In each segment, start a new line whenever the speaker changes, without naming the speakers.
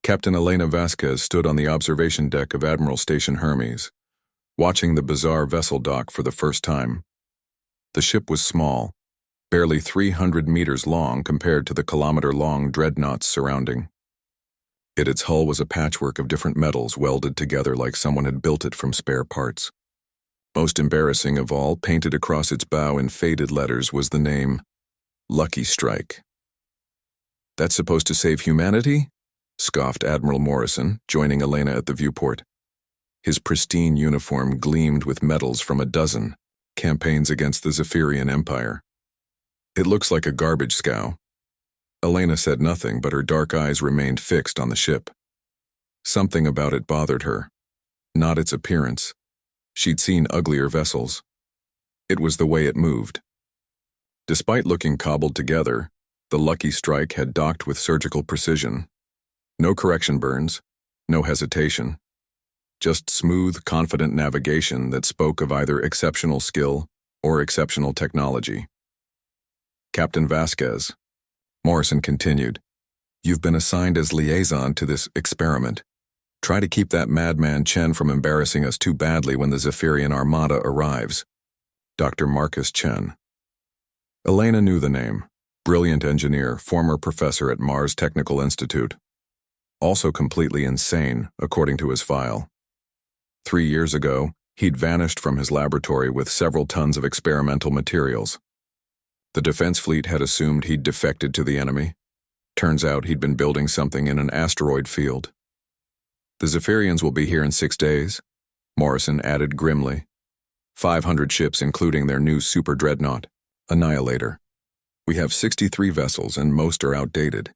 Captain Elena Vasquez stood on the observation deck of Admiral Station Hermes, watching the bizarre vessel dock for the first time. The ship was small, barely 300 meters long compared to the kilometer-long dreadnoughts surrounding. Its hull was a patchwork of different metals welded together like someone had built it from spare parts. Most embarrassing of all, painted across its bow in faded letters, was the name, Lucky Strike. "That's supposed to save humanity?" scoffed Admiral Morrison, joining Elena at the viewport. His pristine uniform gleamed with medals from a dozen campaigns against the Zephyrian Empire. "It looks like a garbage scow." Elena said nothing, but her dark eyes remained fixed on the ship. Something about it bothered her. Not its appearance. She'd seen uglier vessels. It was the way it moved. Despite looking cobbled together, the Lucky Strike had docked with surgical precision. No correction burns, no hesitation. Just smooth, confident navigation that spoke of either exceptional skill or exceptional technology. "Captain Vasquez," Morrison continued, "you've been assigned as liaison to this experiment. Try to keep that madman Chen from embarrassing us too badly when the Zephyrian Armada arrives." Dr. Marcus Chen. Elena knew the name. Brilliant engineer, former professor at Mars Technical Institute. Also completely insane, according to his file. 3 years ago, he'd vanished from his laboratory with several tons of experimental materials. The defense fleet had assumed he'd defected to the enemy. Turns out he'd been building something in an asteroid field. "The Zephyrians will be here in 6 days," Morrison added grimly. 500 ships, including their new super dreadnought, Annihilator. "We have 63 vessels, and most are outdated.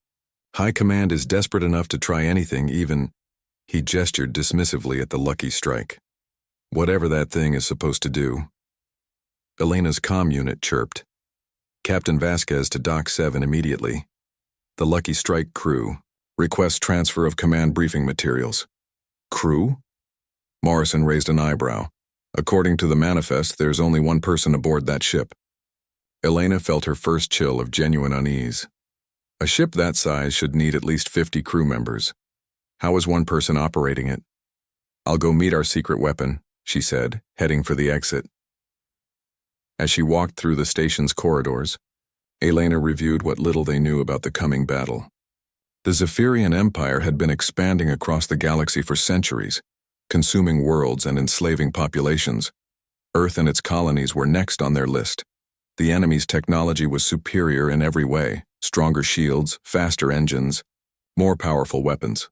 High Command is desperate enough to try anything, even—" He gestured dismissively at the Lucky Strike. "Whatever that thing is supposed to do." Elena's comm unit chirped. "Captain Vasquez to Dock 7 immediately. The Lucky Strike crew. Request transfer of command briefing materials." "Crew?" Morrison raised an eyebrow. "According to the manifest, there's only one person aboard that ship." Elena felt her first chill of genuine unease. A ship that size should need at least 50 crew members. How is one person operating it? "I'll go meet our secret weapon," she said, heading for the exit. As she walked through the station's corridors, Elena reviewed what little they knew about the coming battle. The Zephyrian Empire had been expanding across the galaxy for centuries, consuming worlds and enslaving populations. Earth and its colonies were next on their list. The enemy's technology was superior in every way: stronger shields, faster engines, more powerful weapons.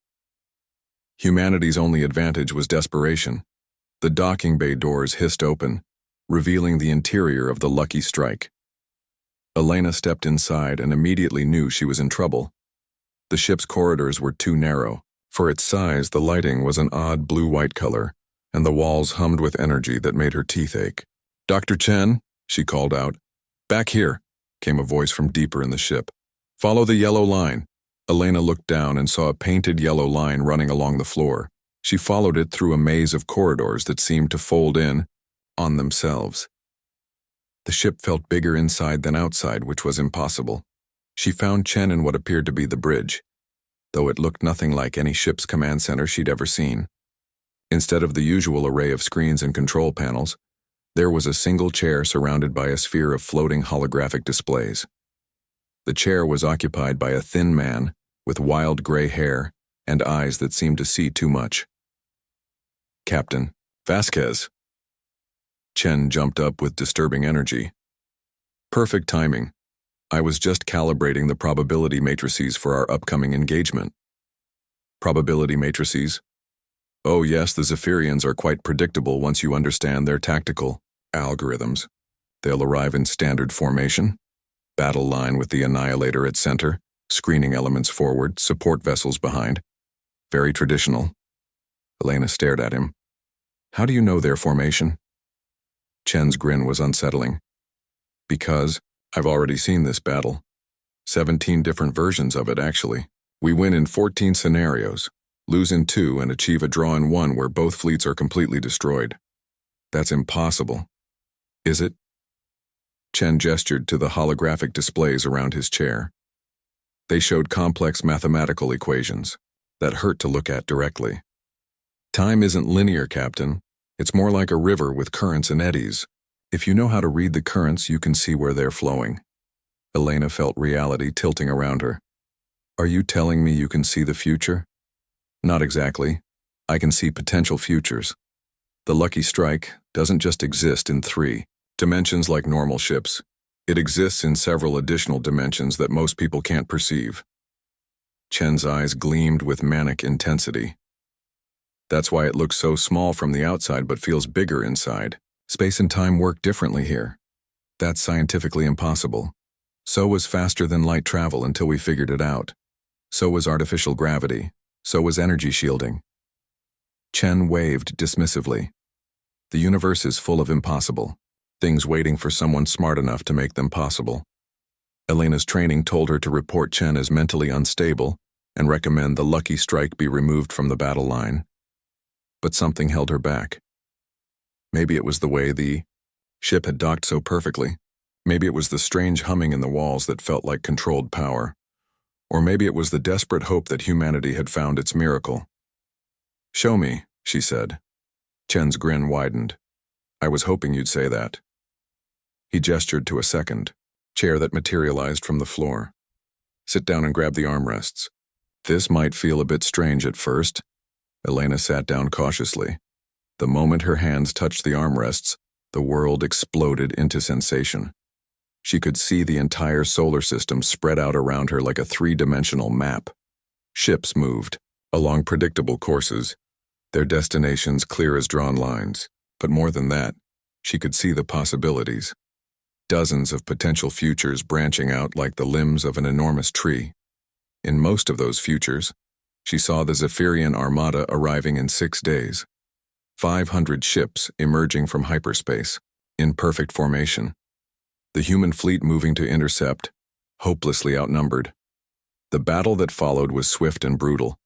Humanity's only advantage was desperation. The docking bay doors hissed open, revealing the interior of the Lucky Strike. Elena stepped inside and immediately knew she was in trouble. The ship's corridors were too narrow. For its size, the lighting was an odd blue-white color, and the walls hummed with energy that made her teeth ache. "Dr. Chen," she called out. "Back here," came a voice from deeper in the ship. "Follow the yellow line." Elena looked down and saw a painted yellow line running along the floor. She followed it through a maze of corridors that seemed to fold in on themselves. The ship felt bigger inside than outside, which was impossible. She found Chen in what appeared to be the bridge, though it looked nothing like any ship's command center she'd ever seen. Instead of the usual array of screens and control panels, there was a single chair surrounded by a sphere of floating holographic displays. The chair was occupied by a thin man with wild gray hair and eyes that seemed to see too much. "Captain Vasquez." Chen jumped up with disturbing energy. "Perfect timing. I was just calibrating the probability matrices for our upcoming engagement." "Probability matrices?" "Oh yes, the Zephyrians are quite predictable once you understand their tactical algorithms. They'll arrive in standard formation, battle line with the Annihilator at center, screening elements forward, support vessels behind. Very traditional." Elena stared at him. "How do you know their formation?" Chen's grin was unsettling. "Because I've already seen this battle. 17 different versions of it, actually. We win in 14 scenarios, lose in 2, and achieve a draw in 1 where both fleets are completely destroyed. That's impossible." "Is it?" Chen gestured to the holographic displays around his chair. They showed complex mathematical equations. that hurt to look at directly. Time isn't linear, Captain. It's more like a river with currents and eddies. If you know how to read the currents, you can see where they're flowing. Elena felt reality tilting around her. Are you telling me you can see the future? Not exactly. I can see potential futures. The lucky strike doesn't just exist in 3 dimensions like normal ships. It exists in several additional dimensions that most people can't perceive. Chen's eyes gleamed with manic intensity. That's why it looks so small from the outside but feels bigger inside. Space and time work differently here. That's scientifically impossible. So was faster-than-light travel until we figured it out. So was artificial gravity. So was energy shielding. Chen waved dismissively. The universe is full of impossible. Things waiting for someone smart enough to make them possible. Elena's training told her to report Chen as mentally unstable and recommend the lucky strike be removed from the battle line. But something held her back. Maybe it was the way the ship had docked so perfectly. Maybe it was the strange humming in the walls that felt like controlled power. Or maybe it was the desperate hope that humanity had found its miracle. "Show me," she said. Chen's grin widened. "I was hoping you'd say that." He gestured to a second chair that materialized from the floor. "Sit down and grab the armrests." This might feel a bit strange at first. Elena sat down cautiously. The moment her hands touched the armrests, the world exploded into sensation. She could see the entire solar system spread out around her like a 3-dimensional map. Ships moved, along predictable courses, their destinations clear as drawn lines. But more than that, she could see the possibilities. Dozens of potential futures branching out like the limbs of an enormous tree. In most of those futures, she saw the Zephyrian Armada arriving in 6 days. 500 ships emerging from hyperspace, in perfect formation. The human fleet moving to intercept, hopelessly outnumbered. The battle that followed was swift and brutal,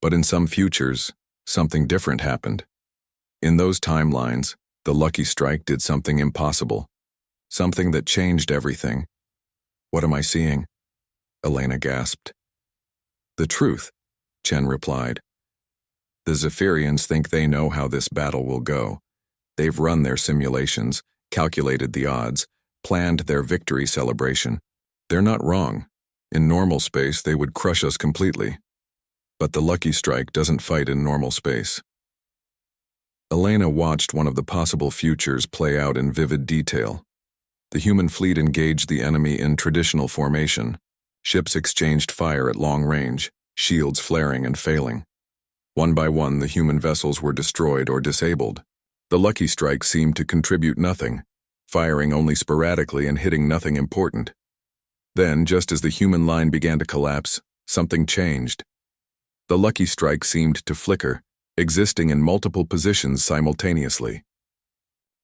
but in some futures, something different happened. In those timelines, the lucky strike did something impossible, something that changed everything. "What am I seeing?" Elena gasped. "The truth," Chen replied. "The Zephyrians think they know how this battle will go. They've run their simulations, calculated the odds, planned their victory celebration. They're not wrong. In normal space, they would crush us completely. But the lucky strike doesn't fight in normal space." Elena watched one of the possible futures play out in vivid detail. The human fleet engaged the enemy in traditional formation. Ships exchanged fire at long range, shields flaring and failing. One by one, the human vessels were destroyed or disabled. The lucky strike seemed to contribute nothing, firing only sporadically and hitting nothing important. Then, just as the human line began to collapse, something changed. The lucky strike seemed to flicker, existing in multiple positions simultaneously.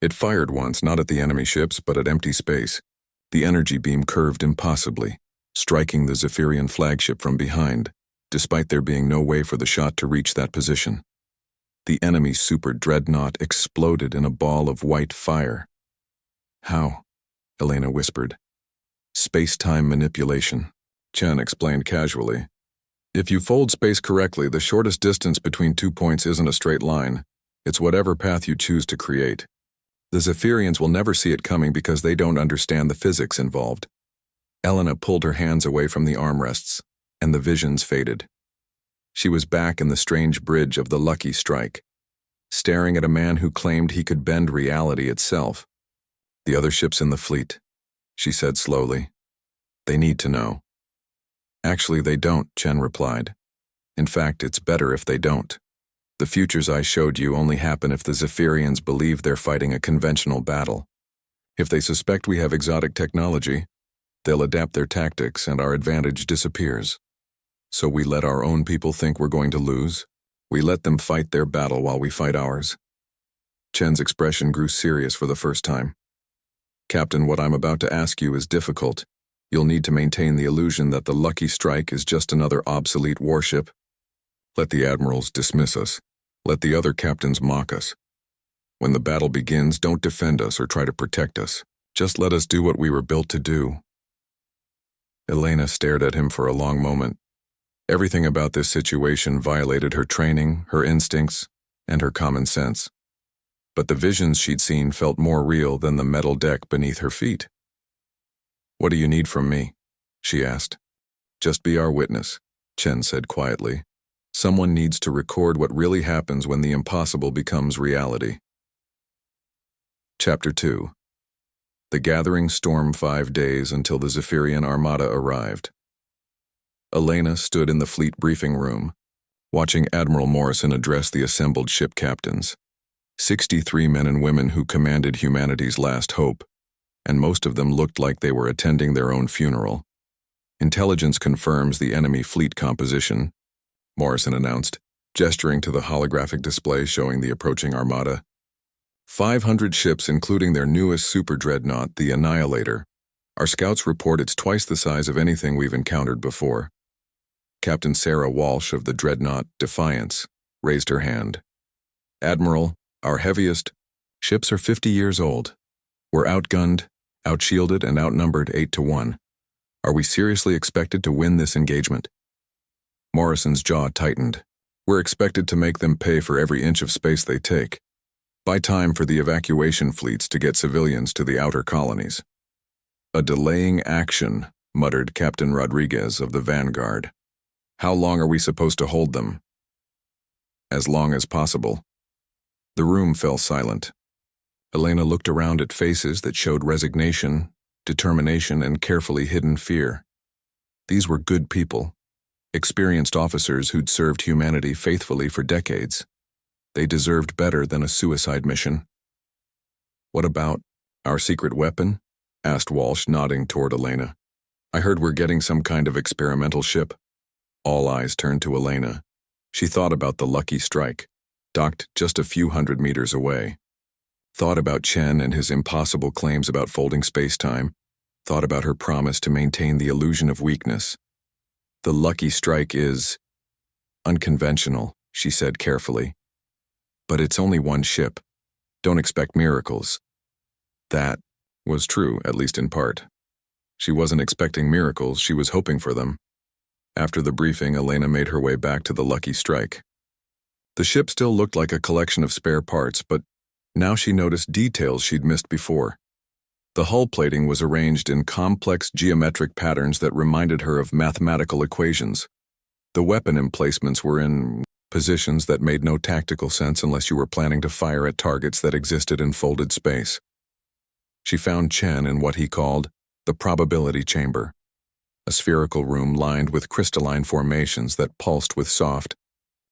It fired once, not at the enemy ships, but at empty space. The energy beam curved impossibly, striking the Zephyrian flagship from behind, despite there being no way for the shot to reach that position. The enemy super dreadnought exploded in a ball of white fire. "How?" Elena whispered. "Space-time manipulation," Chen explained casually. "If you fold space correctly, the shortest distance between 2 points isn't a straight line. It's whatever path you choose to create. The Zephyrians will never see it coming because they don't understand the physics involved." Elena pulled her hands away from the armrests, and the visions faded. She was back in the strange bridge of the lucky strike, staring at a man who claimed he could bend reality itself. "The other ships in the fleet," she said slowly. "They need to know." "Actually, they don't," Chen replied. "In fact, it's better if they don't. The futures I showed you only happen if the Zephyrians believe they're fighting a conventional battle. If they suspect we have exotic technology, they'll adapt their tactics and our advantage disappears. So we let our own people think we're going to lose. We let them fight their battle while we fight ours." Chen's expression grew serious for the first time. "Captain, what I'm about to ask you is difficult. You'll need to maintain the illusion that the lucky strike is just another obsolete warship. Let the admirals dismiss us. Let the other captains mock us. When the battle begins, don't defend us or try to protect us. Just let us do what we were built to do." Elena stared at him for a long moment. Everything about this situation violated her training, her instincts, and her common sense. But the visions she'd seen felt more real than the metal deck beneath her feet. "What do you need from me?" she asked. "Just be our witness," Chen said quietly. "Someone needs to record what really happens when the impossible becomes reality." Chapter 2. The gathering stormed 5 days until the Zephyrian armada arrived. Elena stood in the fleet briefing room, watching Admiral Morrison address the assembled ship captains. 63 men and women who commanded humanity's last hope, and most of them looked like they were attending their own funeral. "Intelligence confirms the enemy fleet composition," Morrison announced, gesturing to the holographic display showing the approaching armada. 500 ships, including their newest super dreadnought, the Annihilator. Our scouts report it's twice the size of anything we've encountered before. Captain Sarah Walsh of the dreadnought Defiance raised her hand. "Admiral, our heaviest ships are 50 years old. We're outgunned, outshielded, and outnumbered 8-1. Are we seriously expected to win this engagement?" Morrison's jaw tightened. "We're expected to make them pay for every inch of space they take. Buy time for the evacuation fleets to get civilians to the outer colonies." "A delaying action," muttered Captain Rodriguez of the Vanguard. "How long are we supposed to hold them?" "As long as possible." The room fell silent. Elena looked around at faces that showed resignation, determination, and carefully hidden fear. These were good people, experienced officers who'd served humanity faithfully for decades. They deserved better than a suicide mission. "What about our secret weapon?" asked Walsh, nodding toward Elena. "I heard we're getting some kind of experimental ship." All eyes turned to Elena. She thought about the Lucky Strike, docked just a few hundred meters away. Thought about Chen and his impossible claims about folding space-time. Thought about her promise to maintain the illusion of weakness. "The Lucky Strike is unconventional," she said carefully. "But it's only one ship. Don't expect miracles." That was true, at least in part. She wasn't expecting miracles, she was hoping for them. After the briefing, Elena made her way back to the Lucky Strike. The ship still looked like a collection of spare parts, but now she noticed details she'd missed before. The hull plating was arranged in complex geometric patterns that reminded her of mathematical equations. The weapon emplacements were in positions that made no tactical sense unless you were planning to fire at targets that existed in folded space. She found Chen in what he called the probability chamber, a spherical room lined with crystalline formations that pulsed with soft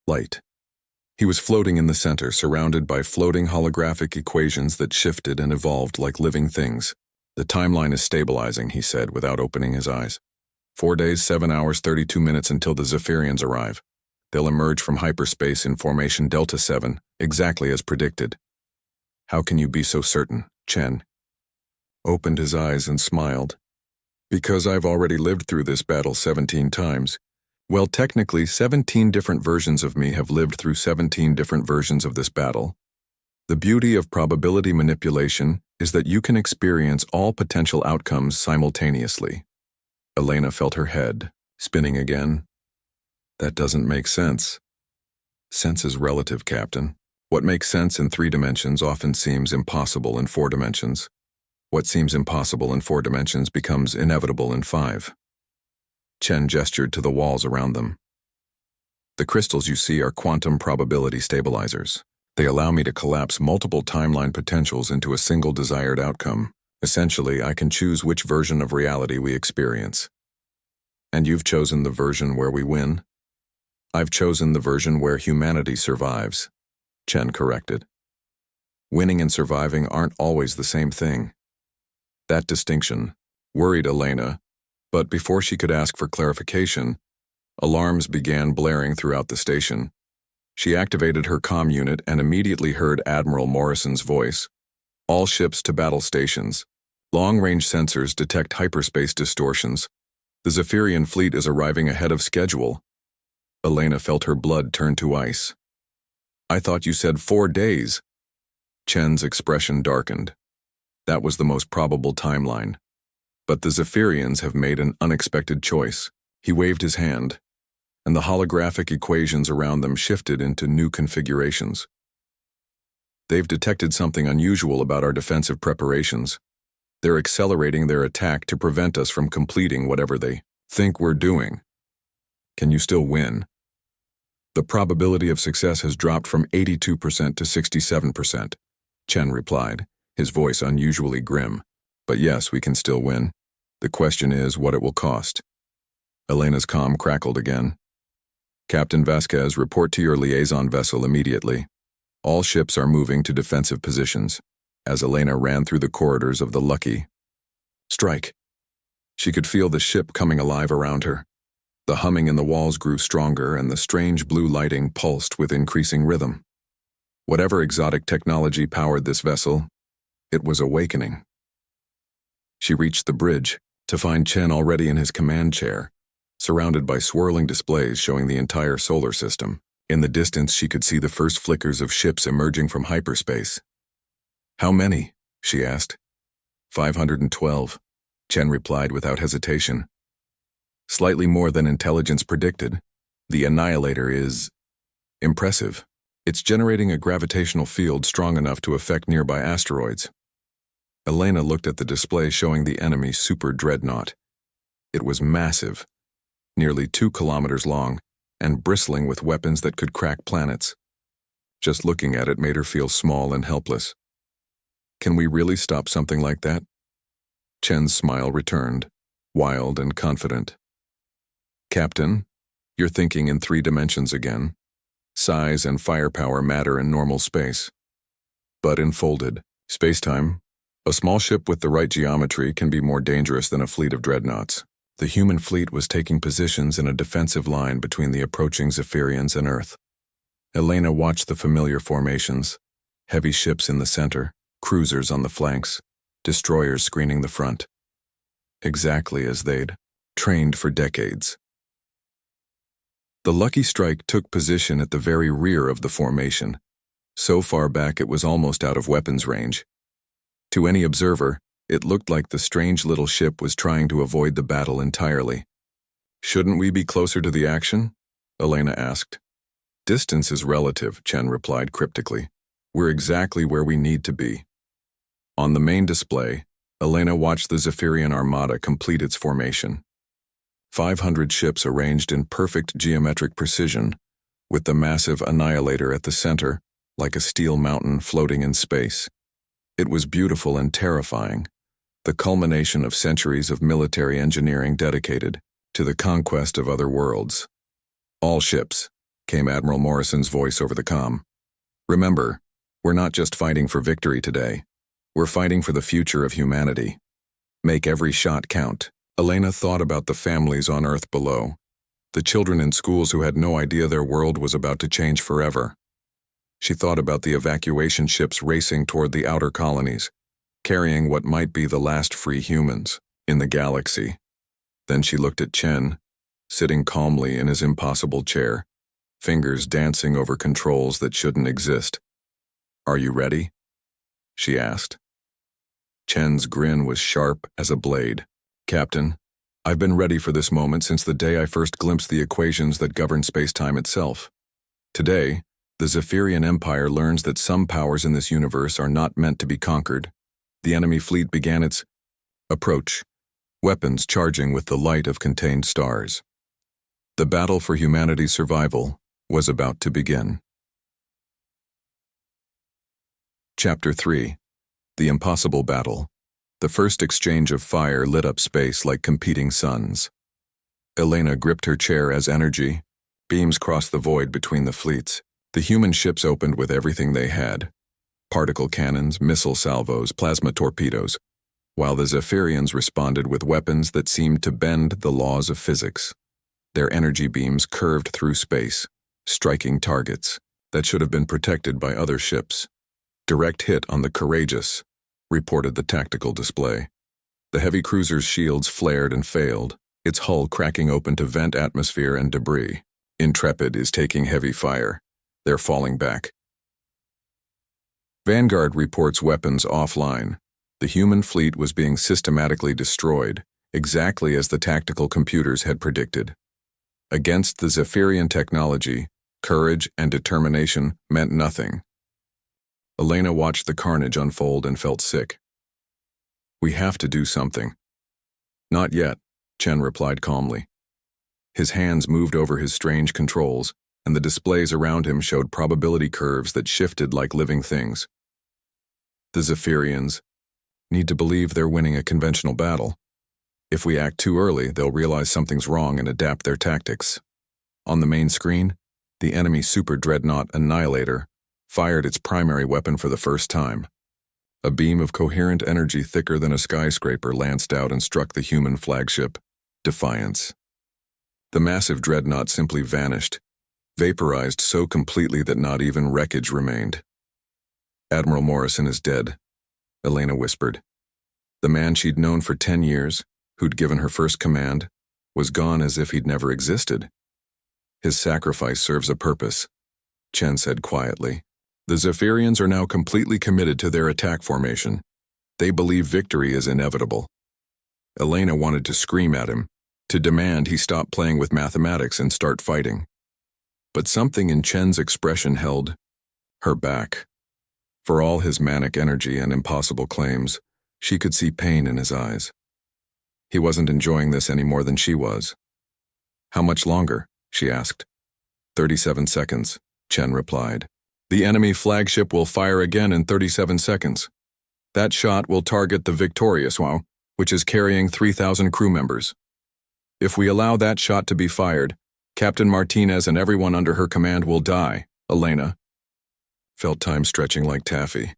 light. He was floating in the center, surrounded by floating holographic equations that shifted and evolved like living things. "The timeline is stabilizing," he said without opening his eyes. 4 days, 7 hours, 32 minutes until the Zephyrians arrive. They'll emerge from hyperspace in formation Delta 7, exactly as predicted. "How can you be so certain?" Chen opened his eyes and smiled. "Because I've already lived through this battle 17 times. Well, technically, 17 different versions of me have lived through 17 different versions of this battle. The beauty of probability manipulation is that you can experience all potential outcomes simultaneously." Elena felt her head spinning again. "That doesn't make sense." "Sense is relative, Captain. What makes sense in 3 dimensions often seems impossible in 4 dimensions. What seems impossible in 4 dimensions becomes inevitable in 5. Chen gestured to the walls around them. "The crystals you see are quantum probability stabilizers. They allow me to collapse multiple timeline potentials into a single desired outcome. Essentially, I can choose which version of reality we experience." "And you've chosen the version where we win?" "I've chosen the version where humanity survives," Chen corrected. "Winning and surviving aren't always the same thing." That distinction worried Elena, but before she could ask for clarification, alarms began blaring throughout the station. She activated her comm unit and immediately heard Admiral Morrison's voice. "All ships to battle stations. Long-range sensors detect hyperspace distortions. The Zephyrian fleet is arriving ahead of schedule." Elena felt her blood turn to ice. "I thought you said 4 days." Chen's expression darkened. That was the most probable timeline. But the Zephyrians have made an unexpected choice. He waved his hand. and the holographic equations around them shifted into new configurations. They've detected something unusual about our defensive preparations. They're accelerating their attack to prevent us from completing whatever they think we're doing. Can you still win? The probability of success has dropped from 82% to 67%, Chen replied, his voice unusually grim. But yes, we can still win. The question is what it will cost. Elena's comm crackled again. Captain Vasquez, report to your liaison vessel immediately. All ships are moving to defensive positions, as Elena ran through the corridors of the Lucky. Strike. She could feel the ship coming alive around her. The humming in the walls grew stronger, and the strange blue lighting pulsed with increasing rhythm. Whatever exotic technology powered this vessel, it was awakening. She reached the bridge, to find Chen already in his command chair, surrounded by swirling displays showing the entire solar system. In the distance, she could see the first flickers of ships emerging from hyperspace. How many? She asked. 512, Chen replied without hesitation. Slightly more than intelligence predicted. The Annihilator is impressive. It's generating a gravitational field strong enough to affect nearby asteroids. Elena looked at the display showing the enemy's super dreadnought. It was massive, nearly 2 kilometers long, and bristling with weapons that could crack planets. Just looking at it made her feel small and helpless. Can we really stop something like that? Chen's smile returned, wild and confident. Captain, you're thinking in 3 dimensions again. Size and firepower matter in normal space. But in folded spacetime, a small ship with the right geometry can be more dangerous than a fleet of dreadnoughts. The human fleet was taking positions in a defensive line between the approaching Zephyrians and Earth. Elena watched the familiar formations, heavy ships in the center, cruisers on the flanks, destroyers screening the front. Exactly as they'd trained for decades. The Lucky Strike took position at the very rear of the formation, so far back it was almost out of weapons range. To any observer, it looked like the strange little ship was trying to avoid the battle entirely. Shouldn't we be closer to the action? Elena asked. Distance is relative, Chen replied cryptically. We're exactly where we need to be. On the main display, Elena watched the Zephyrian armada complete its formation. 500 ships arranged in perfect geometric precision, with the massive Annihilator at the center, like a steel mountain floating in space. It was beautiful and terrifying, the culmination of centuries of military engineering dedicated to the conquest of other worlds. All ships, came Admiral Morrison's voice over the comm. Remember, we're not just fighting for victory today. We're fighting for the future of humanity. Make every shot count. Elena thought about the families on Earth below, the children in schools who had no idea their world was about to change forever. She thought about the evacuation ships racing toward the outer colonies, carrying what might be the last free humans in the galaxy. Then she looked at Chen, sitting calmly in his impossible chair, fingers dancing over controls that shouldn't exist. Are you ready? She asked. Chen's grin was sharp as a blade. Captain, I've been ready for this moment since the day I first glimpsed the equations that govern space-time itself. Today, the Zephyrian Empire learns that some powers in this universe are not meant to be conquered. The enemy fleet began its approach, weapons charging with the light of contained stars. The battle for humanity's survival was about to begin. Chapter 3. The Impossible Battle. The first exchange of fire lit up space like competing suns. Elena gripped her chair as energy, beams crossed the void between the fleets. The human ships opened with everything they had. Particle cannons, missile salvos, plasma torpedoes, while the Zephyrians responded with weapons that seemed to bend the laws of physics. Their energy beams curved through space, striking targets that should have been protected by other ships. Direct hit on the Courageous, reported the tactical display. The heavy cruiser's shields flared and failed, its hull cracking open to vent atmosphere and debris. Intrepid is taking heavy fire. They're falling back. Vanguard reports weapons offline. The human fleet was being systematically destroyed, exactly as the tactical computers had predicted. Against the Zephyrian technology, courage and determination meant nothing. Elena watched the carnage unfold and felt sick. "We have to do something." "Not yet," Chen replied calmly. His hands moved over his strange controls, and the displays around him showed probability curves that shifted like living things. "The Zephyrians need to believe they're winning a conventional battle. If we act too early, they'll realize something's wrong and adapt their tactics." On the main screen, the enemy Super Dreadnought Annihilator fired its primary weapon for the first time. A beam of coherent energy thicker than a skyscraper lanced out and struck the human flagship, Defiance. The massive dreadnought simply vanished, vaporized so completely that not even wreckage remained. "Admiral Morrison is dead," Elena whispered. The man she'd known for 10 years, who'd given her first command, was gone as if he'd never existed. "His sacrifice serves a purpose," Chen said quietly. "The Zephyrians are now completely committed to their attack formation. They believe victory is inevitable." Elena wanted to scream at him, to demand he stop playing with mathematics and start fighting. But something in Chen's expression held her back. For all his manic energy and impossible claims, she could see pain in his eyes. He wasn't enjoying this any more than she was. "How much longer?" she asked. 37 seconds, Chen replied. "The enemy flagship will fire again in 37 seconds. That shot will target the Victorious one, which is carrying 3,000 crew members. If we allow that shot to be fired, Captain Martinez and everyone under her command will die." Elena felt time stretching like taffy.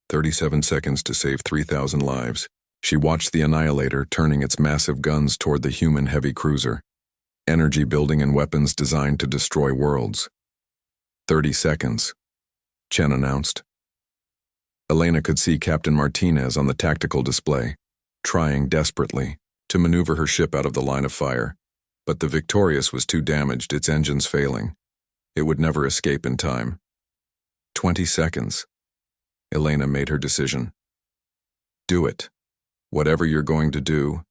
37 seconds to save 3,000 lives. She watched the Annihilator turning its massive guns toward the human heavy cruiser, energy building and weapons designed to destroy worlds. 30 seconds, Chen announced. Elena could see Captain Martinez on the tactical display, trying desperately to maneuver her ship out of the line of fire, but the Victorious was too damaged, its engines failing. It would never escape in time. 20 seconds. Elena made her decision. "Do it. Whatever you're going to do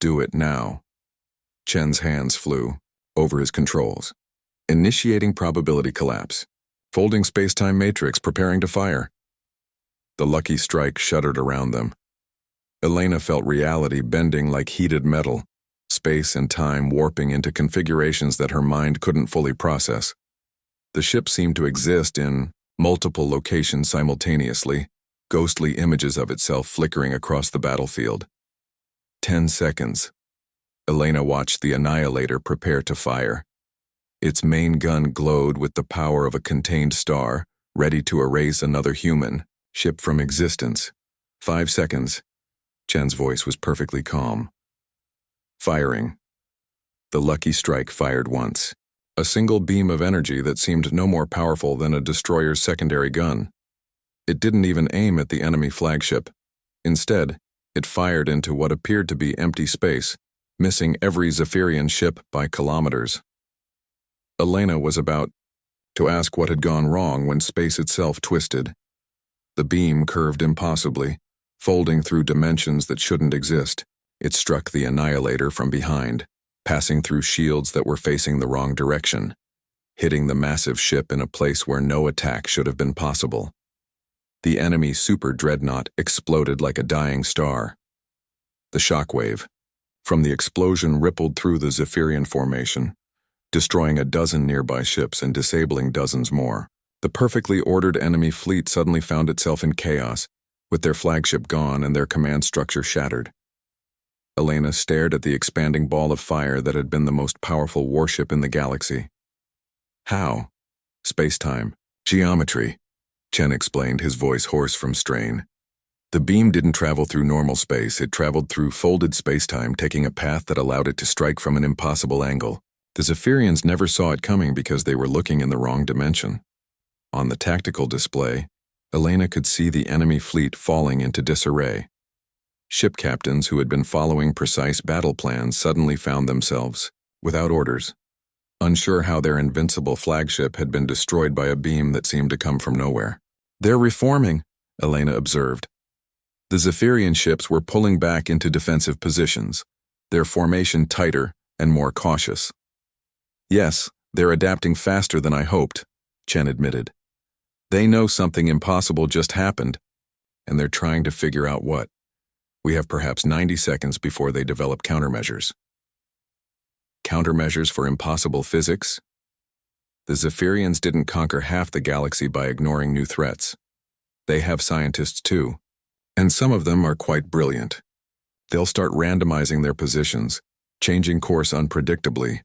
it now." Chen's hands flew over his controls. Initiating probability collapse. Folding space-time matrix, preparing to fire. The lucky strike shuddered around them. Elena felt reality bending like heated metal, space and time warping into configurations that her mind couldn't fully process. The ship seemed to exist in multiple locations simultaneously, ghostly images of itself flickering across the battlefield. 10 seconds. Elena watched the Annihilator prepare to fire. Its main gun glowed with the power of a contained star, ready to erase another human ship from existence. 5 seconds. Chen's voice was perfectly calm. Firing. The lucky strike fired once. A single beam of energy that seemed no more powerful than a destroyer's secondary gun. It didn't even aim at the enemy flagship. Instead, it fired into what appeared to be empty space, missing every Zephyrian ship by kilometers. Elena was about to ask what had gone wrong when space itself twisted. The beam curved impossibly, folding through dimensions that shouldn't exist. It struck the Annihilator from behind, passing through shields that were facing the wrong direction, hitting the massive ship in a place where no attack should have been possible. The enemy Super Dreadnought exploded like a dying star. The shockwave from the explosion rippled through the Zephyrian formation, destroying a dozen nearby ships and disabling dozens more. The perfectly ordered enemy fleet suddenly found itself in chaos, with their flagship gone and their command structure shattered. Elena stared at the expanding ball of fire that had been the most powerful warship in the galaxy. "How?" "Space-time. Geometry," Chen explained, his voice hoarse from strain. "The beam didn't travel through normal space, it traveled through folded space-time, taking a path that allowed it to strike from an impossible angle. The Zephyrians never saw it coming because they were looking in the wrong dimension." On the tactical display, Elena could see the enemy fleet falling into disarray. Ship captains who had been following precise battle plans suddenly found themselves without orders, unsure how their invincible flagship had been destroyed by a beam that seemed to come from nowhere. "They're reforming," Elena observed. The Zephyrian ships were pulling back into defensive positions, their formation tighter and more cautious. Yes, they're adapting faster than I hoped, Chen admitted. They know something impossible just happened, and they're trying to figure out what. We have perhaps 90 seconds before they develop countermeasures. Countermeasures for impossible physics? The Zephyrians didn't conquer half the galaxy by ignoring new threats. They have scientists too, and some of them are quite brilliant. They'll start randomizing their positions, changing course unpredictably,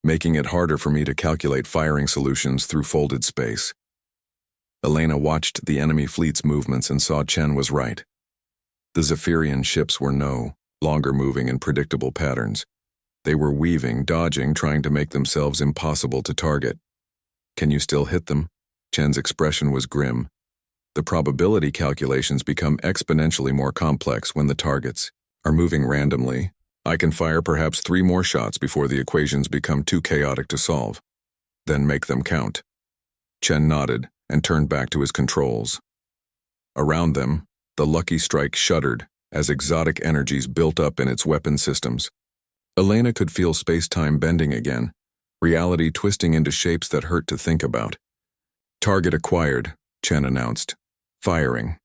making it harder for me to calculate firing solutions through folded space. Elena watched the enemy fleet's movements and saw Chen was right. The Zephyrian ships were no longer moving in predictable patterns. They were weaving, dodging, trying to make themselves impossible to target. Can you still hit them? Chen's expression was grim. The probability calculations become exponentially more complex when the targets are moving randomly. I can fire perhaps 3 more shots before the equations become too chaotic to solve. Then make them count. Chen nodded and turned back to his controls. Around them, the Lucky Strike shuddered as exotic energies built up in its weapon systems. Elena could feel space-time bending again, reality twisting into shapes that hurt to think about. Target acquired, Chen announced. Firing.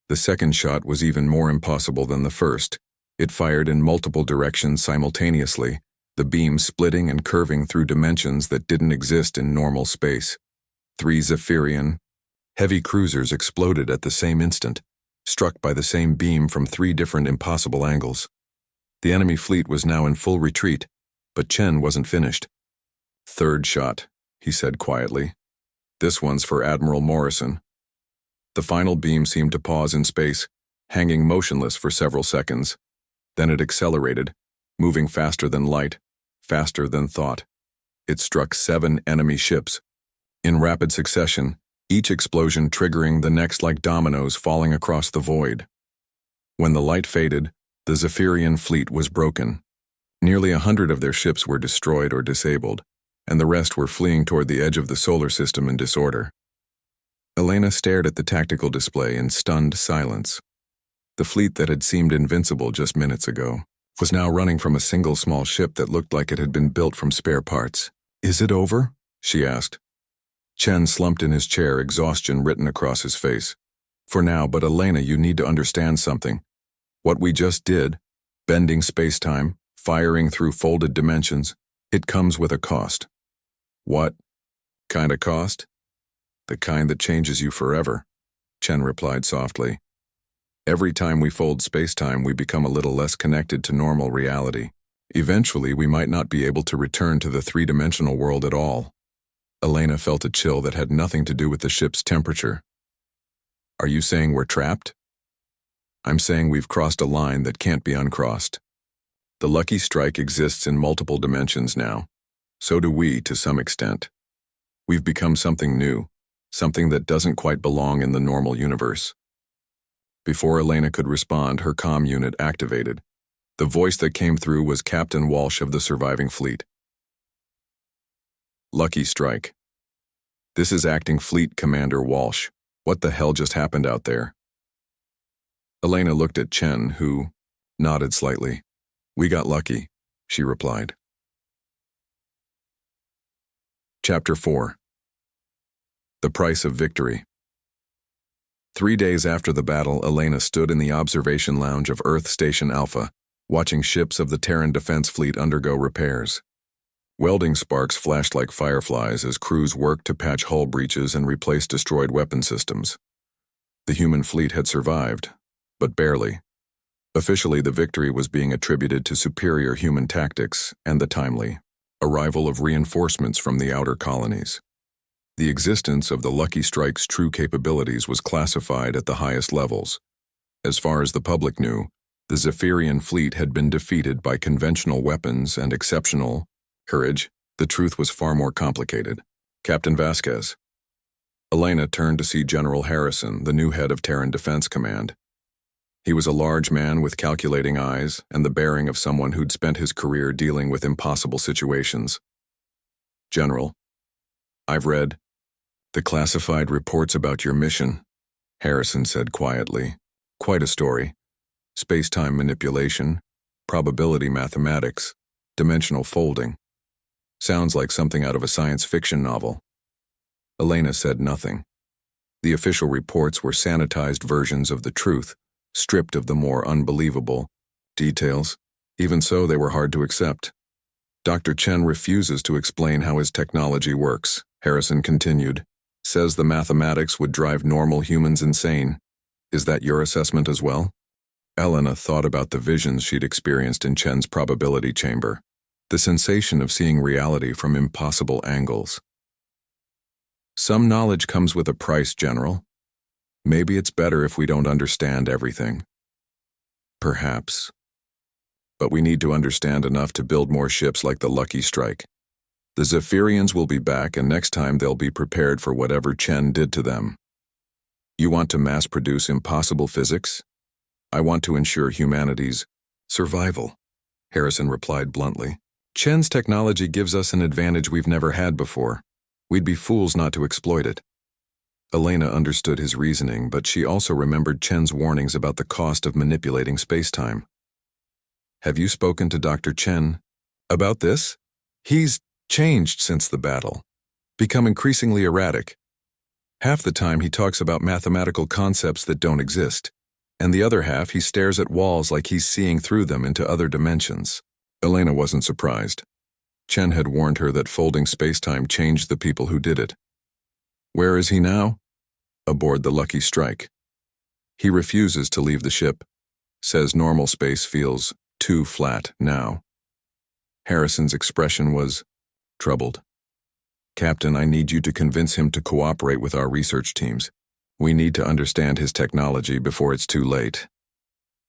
The second shot was even more impossible than the first. It fired in multiple directions simultaneously, the beam splitting and curving through dimensions that didn't exist in normal space. 3 Zephyrian heavy cruisers exploded at the same instant, struck by the same beam from 3 different impossible angles. The enemy fleet was now in full retreat, but Chen wasn't finished. Third shot, he said quietly. This one's for Admiral Morrison. The final beam seemed to pause in space, hanging motionless for several seconds. Then it accelerated, moving faster than light, faster than thought. It struck 7 enemy ships. In rapid succession, each explosion triggering the next like dominoes falling across the void. When the light faded, the Zephyrian fleet was broken. Nearly 100 of their ships were destroyed or disabled, and the rest were fleeing toward the edge of the solar system in disorder. Elena stared at the tactical display in stunned silence. The fleet that had seemed invincible just minutes ago was now running from a single small ship that looked like it had been built from spare parts. Is it over? She asked. Chen slumped in his chair, exhaustion written across his face. For now, but Elena, you need to understand something. What we just did, bending space-time, firing through folded dimensions, it comes with a cost. What kind of cost? The kind that changes you forever, Chen replied softly. Every time we fold space-time, we become a little less connected to normal reality. Eventually, we might not be able to return to the 3-dimensional world at all. Elena felt a chill that had nothing to do with the ship's temperature. Are you saying we're trapped? I'm saying we've crossed a line that can't be uncrossed. The Lucky Strike exists in multiple dimensions now. So do we, to some extent. We've become something new, something that doesn't quite belong in the normal universe. Before Elena could respond, her comm unit activated. The voice that came through was Captain Walsh of the surviving fleet. Lucky Strike. This is Acting Fleet Commander Walsh. What the hell just happened out there? Elena looked at Chen, who nodded slightly. We got lucky, she replied. Chapter 4. The Price of Victory. 3 days after the battle, Elena stood in the observation lounge of Earth Station Alpha, watching ships of the Terran Defense Fleet undergo repairs. Welding sparks flashed like fireflies as crews worked to patch hull breaches and replace destroyed weapon systems. The human fleet had survived, but barely. Officially, the victory was being attributed to superior human tactics and the timely arrival of reinforcements from the outer colonies. The existence of the Lucky Strike's true capabilities was classified at the highest levels. As far as the public knew, the Zephyrian fleet had been defeated by conventional weapons and exceptional courage. The truth was far more complicated. Captain Vasquez. Elena turned to see General Harrison, the new head of Terran Defense Command. He was a large man with calculating eyes and the bearing of someone who'd spent his career dealing with impossible situations. General, I've read the classified reports about your mission, Harrison said quietly. Quite a story. Space-time manipulation, probability mathematics, dimensional folding. Sounds like something out of a science fiction novel. Elena said nothing. The official reports were sanitized versions of the truth, stripped of the more unbelievable details. Even so, they were hard to accept. Dr. Chen refuses to explain how his technology works, Harrison continued. Says the mathematics would drive normal humans insane. Is that your assessment as well? Elena thought about the visions she'd experienced in Chen's probability chamber, the sensation of seeing reality from impossible angles. Some knowledge comes with a price, General. Maybe it's better if we don't understand everything. Perhaps. But we need to understand enough to build more ships like the Lucky Strike. The Zephyrians will be back, and next time they'll be prepared for whatever Chen did to them. You want to mass-produce impossible physics? I want to ensure humanity's survival, Harrison replied bluntly. Chen's technology gives us an advantage we've never had before. We'd be fools not to exploit it. Elena understood his reasoning, but she also remembered Chen's warnings about the cost of manipulating space-time. Have you spoken to Dr. Chen about this? He's changed since the battle, become increasingly erratic. Half the time he talks about mathematical concepts that don't exist, and the other half he stares at walls like he's seeing through them into other dimensions. Elena wasn't surprised. Chen had warned her that folding space-time changed the people who did it. Where is he now? Aboard the Lucky Strike. He refuses to leave the ship, says normal space feels too flat now. Harrison's expression was troubled. Captain, I need you to convince him to cooperate with our research teams. We need to understand his technology before it's too late.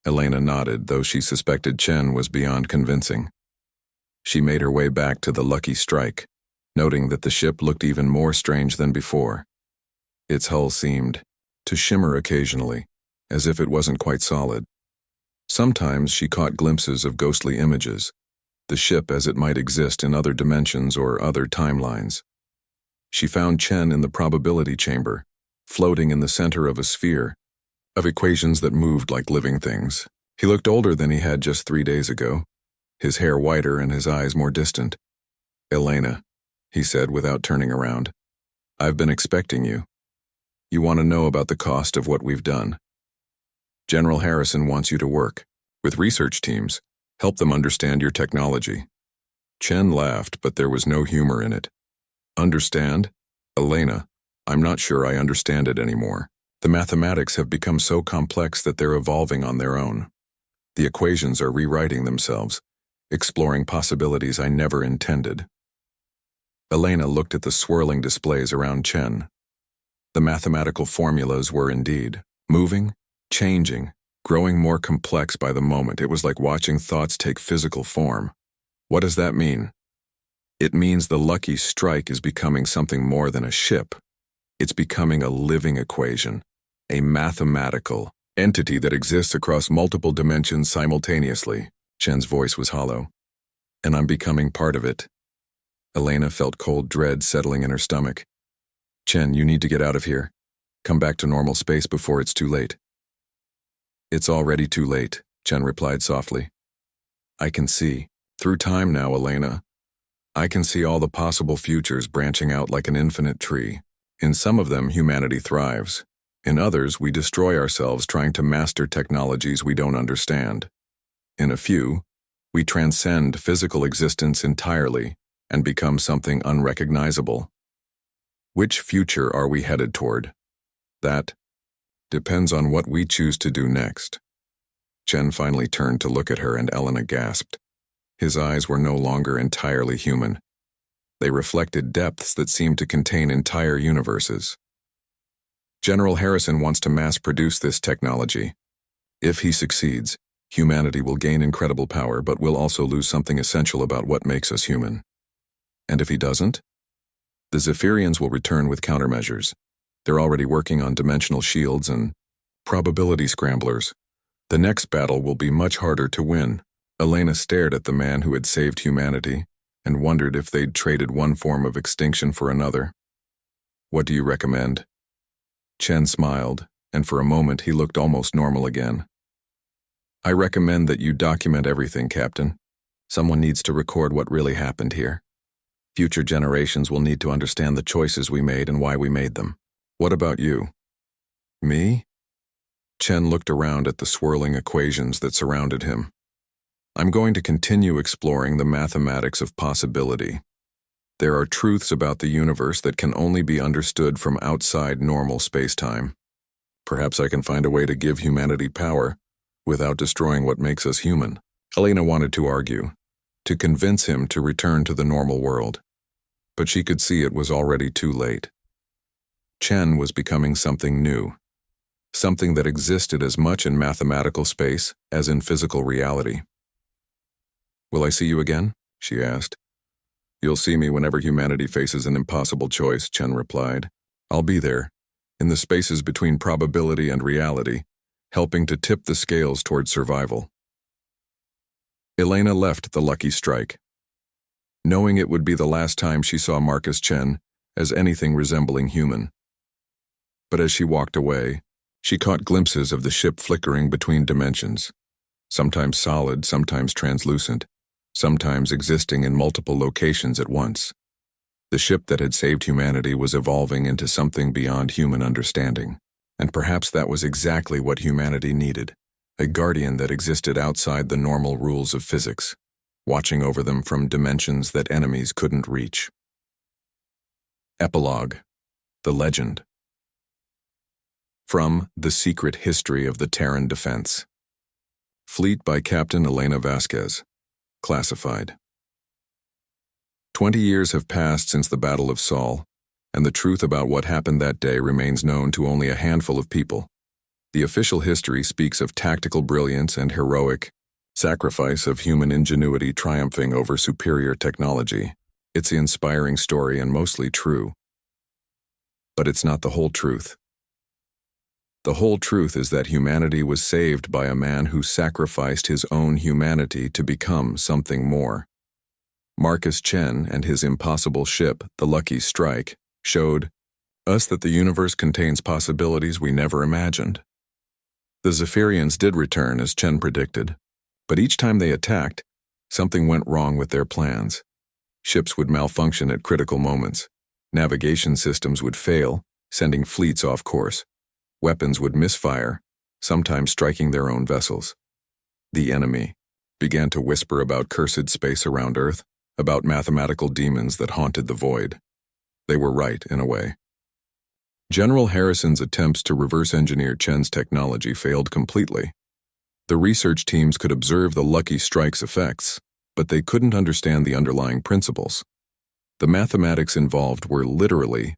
Elena nodded, though she suspected Chen was beyond convincing. She made her way back to the Lucky Strike, noting that the ship looked even more strange than before. Its hull seemed to shimmer occasionally, as if it wasn't quite solid. Sometimes she caught glimpses of ghostly images, the ship as it might exist in other dimensions or other timelines. She found Chen in the probability chamber, floating in the center of a sphere of equations that moved like living things. He looked older than he had just 3 days ago, his hair whiter and his eyes more distant. Elena, he said without turning around, I've been expecting you. You want to know about the cost of what we've done. General Harrison wants you to work with research teams, help them understand your technology. Chen laughed, but there was no humor in it. Understand? Elena, I'm not sure I understand it anymore. The mathematics have become so complex that they're evolving on their own. The equations are rewriting themselves, exploring possibilities I never intended. Elena looked at the swirling displays around Chen. The mathematical formulas were indeed moving, changing, growing more complex by the moment. It was like watching thoughts take physical form. What does that mean? It means the Lucky Strike is becoming something more than a ship. It's becoming a living equation, a mathematical entity that exists across multiple dimensions simultaneously. Chen's voice was hollow. And I'm becoming part of it. Elena felt cold dread settling in her stomach. Chen, you need to get out of here. Come back to normal space before it's too late. It's already too late, Chen replied softly. I can see. Through time now, Elena. I can see all the possible futures branching out like an infinite tree. In some of them, humanity thrives. In others, we destroy ourselves trying to master technologies we don't understand. In a few, we transcend physical existence entirely and become something unrecognizable. Which future are we headed toward? That depends on what we choose to do next. Chen finally turned to look at her, and Elena gasped. His eyes were no longer entirely human. They reflected depths that seemed to contain entire universes. General Harrison wants to mass-produce this technology. If he succeeds, humanity will gain incredible power, but will also lose something essential about what makes us human. And if he doesn't? The Zephyrians will return with countermeasures. They're already working on dimensional shields and probability scramblers. The next battle will be much harder to win. Elena stared at the man who had saved humanity and wondered if they'd traded one form of extinction for another. What do you recommend? Chen smiled, and for a moment he looked almost normal again. I recommend that you document everything, Captain. Someone needs to record what really happened here. Future generations will need to understand the choices we made and why we made them. What about you? Me? Chen looked around at the swirling equations that surrounded him. I'm going to continue exploring the mathematics of possibility. There are truths about the universe that can only be understood from outside normal space-time. Perhaps I can find a way to give humanity power without destroying what makes us human. Elena wanted to argue, to convince him to return to the normal world. But she could see it was already too late. Chen was becoming something new, something that existed as much in mathematical space as in physical reality. Will I see you again? She asked. You'll see me whenever humanity faces an impossible choice, Chen replied. I'll be there, in the spaces between probability and reality, helping to tip the scales toward survival. Elena left the Lucky Strike, knowing it would be the last time she saw Marcus Chen as anything resembling human. But as she walked away, she caught glimpses of the ship flickering between dimensions, sometimes solid, sometimes translucent, sometimes existing in multiple locations at once. The ship that had saved humanity was evolving into something beyond human understanding, and perhaps that was exactly what humanity needed, a guardian that existed outside the normal rules of physics, watching over them from dimensions that enemies couldn't reach. Epilogue: The Legend. From The Secret History of the Terran Defense. Fleet by Captain Elena Vasquez. Classified. 20 years have passed since the Battle of Sol, and the truth about what happened that day remains known to only a handful of people. The official history speaks of tactical brilliance and heroic sacrifice of human ingenuity triumphing over superior technology. It's an inspiring story and mostly true. But it's not the whole truth. The whole truth is that humanity was saved by a man who sacrificed his own humanity to become something more. Marcus Chen and his impossible ship, the Lucky Strike, showed us that the universe contains possibilities we never imagined. The Zephyrians did return as Chen predicted, but each time they attacked, something went wrong with their plans. Ships would malfunction at critical moments. Navigation systems would fail, sending fleets off course. Weapons would misfire, sometimes striking their own vessels. The enemy began to whisper about cursed space around Earth, about mathematical demons that haunted the void. They were right, in a way. General Harrison's attempts to reverse engineer Chen's technology failed completely. The research teams could observe the Lucky Strike's effects, but they couldn't understand the underlying principles. The mathematics involved were literally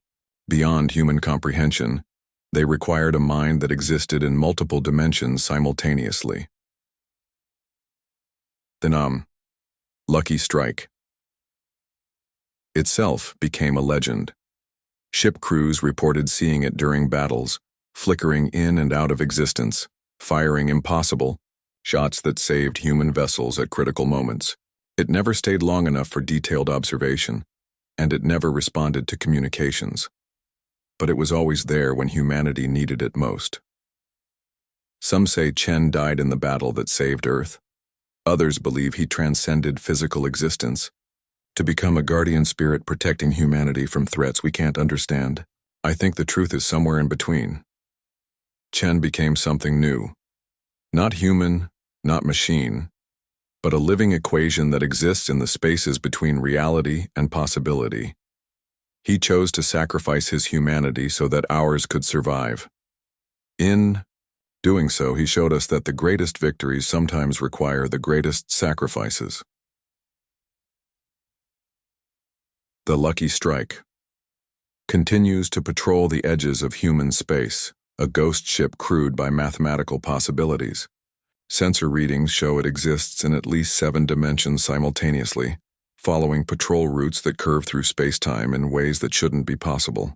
beyond human comprehension. They required a mind that existed in multiple dimensions simultaneously. The Lucky Strike itself became a legend. Ship crews reported seeing it during battles, flickering in and out of existence, firing impossible shots that saved human vessels at critical moments. It never stayed long enough for detailed observation, and it never responded to communications. But it was always there when humanity needed it most. Some say Chen died in the battle that saved Earth. Others believe he transcended physical existence to become a guardian spirit protecting humanity from threats we can't understand. I think the truth is somewhere in between. Chen became something new. Not human, not machine, but a living equation that exists in the spaces between reality and possibility. He chose to sacrifice his humanity so that ours could survive. In doing so, he showed us that the greatest victories sometimes require the greatest sacrifices. The Lucky Strike continues to patrol the edges of human space, a ghost ship crewed by mathematical possibilities. Sensor readings show it exists in at least 7 dimensions simultaneously, following patrol routes that curve through space-time in ways that shouldn't be possible.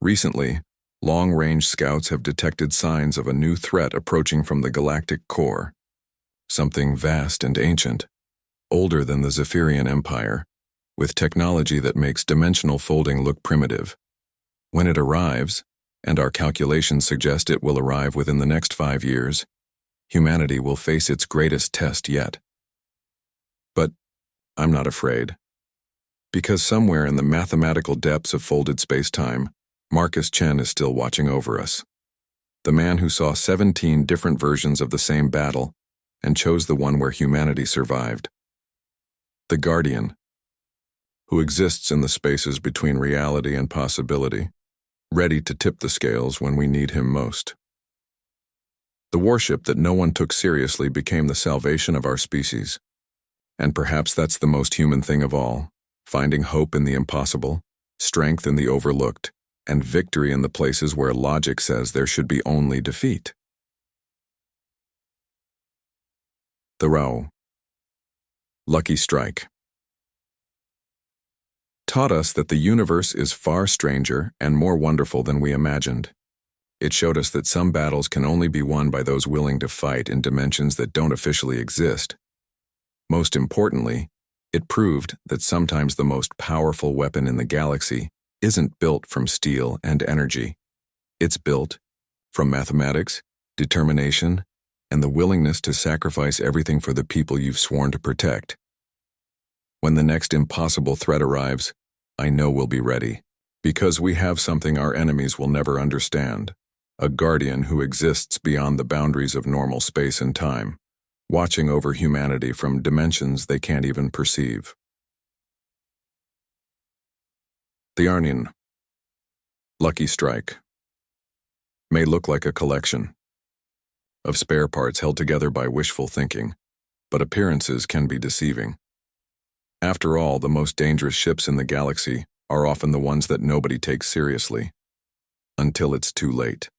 Recently, long-range scouts have detected signs of a new threat approaching from the galactic core, something vast and ancient, older than the Zephyrian Empire, with technology that makes dimensional folding look primitive. When it arrives, and our calculations suggest it will arrive within the next 5 years, humanity will face its greatest test yet. But I'm not afraid. Because somewhere in the mathematical depths of folded space-time, Marcus Chen is still watching over us. The man who saw 17 different versions of the same battle and chose the one where humanity survived. The Guardian, who exists in the spaces between reality and possibility, ready to tip the scales when we need him most. The warship that no one took seriously became the salvation of our species. And perhaps that's the most human thing of all, finding hope in the impossible, strength in the overlooked, and victory in the places where logic says there should be only defeat. The Rao. Lucky Strike. Taught us that the universe is far stranger and more wonderful than we imagined. It showed us that some battles can only be won by those willing to fight in dimensions that don't officially exist. Most importantly, it proved that sometimes the most powerful weapon in the galaxy isn't built from steel and energy. It's built from mathematics, determination, and the willingness to sacrifice everything for the people you've sworn to protect. When the next impossible threat arrives, I know we'll be ready, because we have something our enemies will never understand, a guardian who exists beyond the boundaries of normal space and time, watching over humanity from dimensions they can't even perceive. The Arnian. Lucky Strike. May look like a collection of spare parts held together by wishful thinking, but appearances can be deceiving. After all, the most dangerous ships in the galaxy are often the ones that nobody takes seriously, until it's too late.